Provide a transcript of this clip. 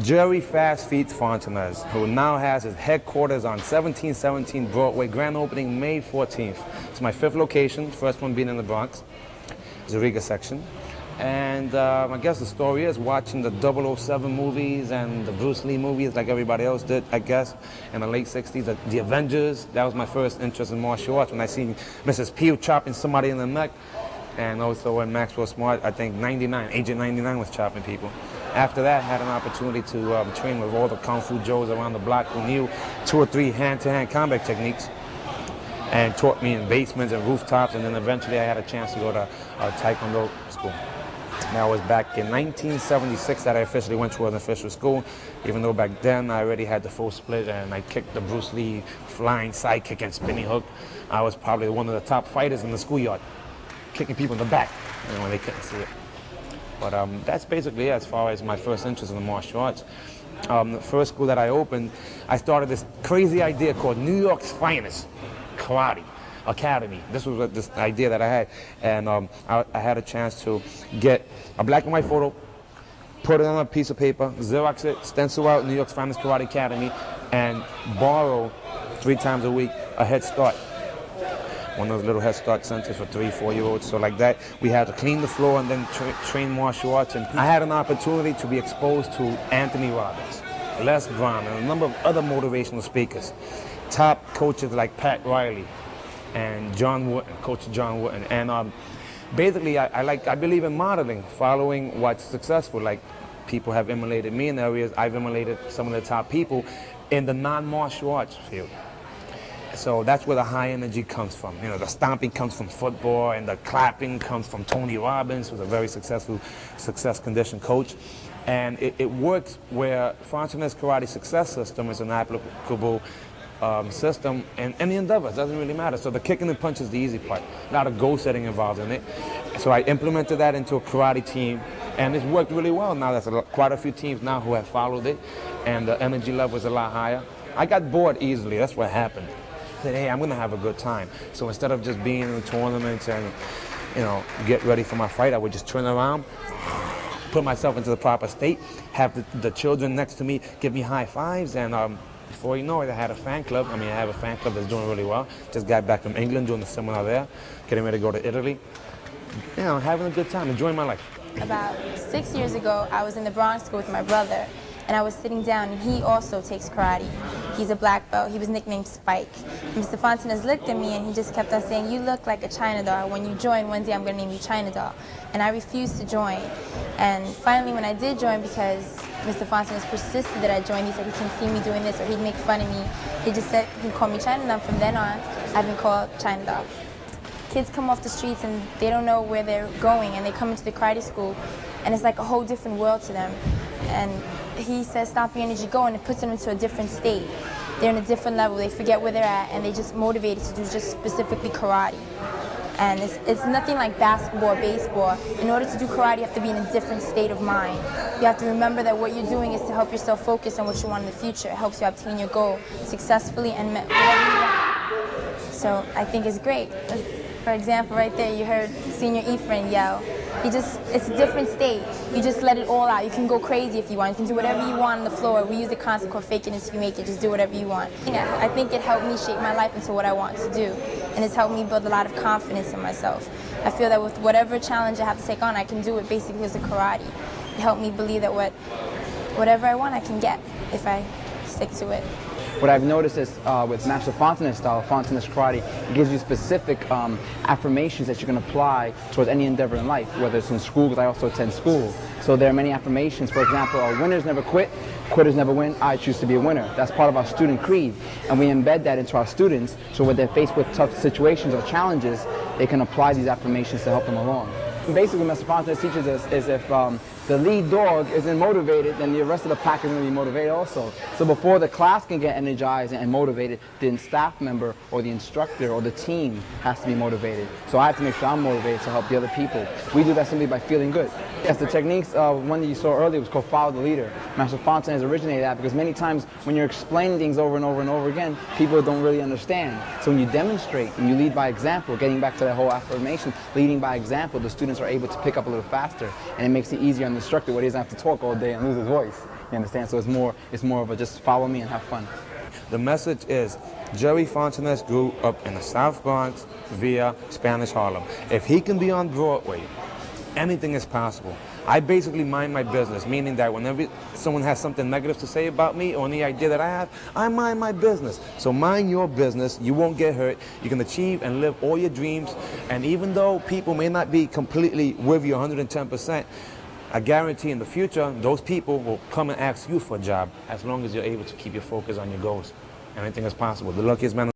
Jerry Fast Feet Fontanez, who now has his headquarters on 1717 Broadway, grand opening May 14th. It's my 5th location, first one being in the Bronx, Zariga section. And I guess the story is watching the 007 movies and the Bruce Lee movies like everybody else did, I guess, in the late 60s. The Avengers, that was my first interest in martial arts when I seen Mrs. Pugh chopping somebody in the neck. And also when Maxwell Smart, I think Agent 99 was chopping people. After that, I had an opportunity to train with all the Kung Fu Joes around the block who knew 2 or 3 hand-to-hand combat techniques and taught me in basements and rooftops, and then eventually I had a chance to go to Taekwondo school. That was back in 1976 that I officially went to an official school, even though back then I already had the full split and I kicked the Bruce Lee flying side kick and spinning hook. I was probably one of the top fighters in the schoolyard, kicking people in the back when they couldn't see it. But that's basically it as far as my first interest in the martial arts. The first school that I opened, I started this crazy idea called New York's Finest Karate Academy. This was this idea that I had, and I had a chance to get a black and white photo, put it on a piece of paper, Xerox it, stencil out New York's Finest Karate Academy, and borrow 3 times a week a Head Start. One of those little Head Start centers for 3, 4-year-olds. So like that, we had to clean the floor and then train martial arts. And I had an opportunity to be exposed to Anthony Robbins, Les Bron, and a number of other motivational speakers. Top coaches like Pat Riley and John Wooden, Coach John Wooden. And basically, I believe in modeling, following what's successful. Like people have emulated me in areas, I've emulated some of the top people in the non-martial arts field. So that's where the high energy comes from. You know, the stomping comes from football, and the clapping comes from Tony Robbins, who's a very successful, success-conditioned coach. And it works where Fontanez Karate Success System is an applicable system in any endeavor. It doesn't really matter. So the kicking and punch is the easy part. A lot of goal setting involved in it. So I implemented that into a karate team, and it's worked really well. Now there's quite a few teams now who have followed it, and the energy level is a lot higher. I got bored easily. That's what happened. Said, hey, I'm going to have a good time. So instead of just being in the tournaments and, you know, get ready for my fight, I would just turn around, put myself into the proper state, have the children next to me give me high fives, and before you know it, I had a fan club. I have a fan club that's doing really well. Just got back from England, doing the seminar there, getting ready to go to Italy. You know, having a good time, enjoying my life. About 6 years ago, I was in the Bronx school with my brother, and I was sitting down, and he also takes karate. He's a black belt. He was nicknamed Spike. And Mr. Fontanez looked at me, and he just kept on saying, "You look like a China doll. When you join, one day I'm going to name you China doll." And I refused to join. And finally, when I did join, because Mr. Fontanez persisted that I join, he said he can see me doing this, or he'd make fun of me. He just said he'd call me China doll. From then on, I've been called China doll. Kids come off the streets, and they don't know where they're going, and they come into the karate school, and it's like a whole different world to them. And he says, "Stop your energy, go," and it puts them into a different state. They're in a different level. They forget where they're at, and they just motivated to do just specifically karate. And it's nothing like basketball or baseball. In order to do karate, you have to be in a different state of mind. You have to remember that what you're doing is to help yourself focus on what you want in the future. It helps you obtain your goal successfully and whatever you want. So I think it's great. For example, right there, you heard Senior Ephraim yell. It's a different state. You just let it all out. You can go crazy if you want. You can do whatever you want on the floor. We use the concept called fake it until you make it. Just do whatever you want. Yeah, I think it helped me shape my life into what I want to do. And it's helped me build a lot of confidence in myself. I feel that with whatever challenge I have to take on, I can do it basically as a karate. It helped me believe that whatever I want, I can get if I stick to it. What I've noticed is with Master Fontanez style, Fontanez Karate, it gives you specific affirmations that you can apply towards any endeavor in life, whether it's in school, because I also attend school. So there are many affirmations. For example, winners never quit, quitters never win, I choose to be a winner. That's part of our student creed, and we embed that into our students, so when they're faced with tough situations or challenges, they can apply these affirmations to help them along. Basically, what Master Fontanez teaches us is if the lead dog isn't motivated, then the rest of the pack is going to be motivated also. So before the class can get energized and motivated, the staff member or the instructor or the team has to be motivated. So I have to make sure I'm motivated to help the other people. We do that simply by feeling good. Yes, the techniques, one that you saw earlier was called follow the leader. Master Fontanez originated that because many times when you're explaining things over and over and over again, people don't really understand. So when you demonstrate and you lead by example, getting back to that whole affirmation, leading by example, the students are able to pick up a little faster, and it makes it easier on the instructor where he doesn't have to talk all day and lose his voice. You understand? So it's more of a just follow me and have fun. The message is, Jerry Fontanez grew up in the South Bronx via Spanish Harlem. If he can be on Broadway, anything is possible. I basically mind my business, meaning that whenever someone has something negative to say about me or any idea that I have, I mind my business. So mind your business, you won't get hurt, you can achieve and live all your dreams, and even though people may not be completely with you 110%, I guarantee in the future, those people will come and ask you for a job as long as you're able to keep your focus on your goals. Anything is possible. The luckiest man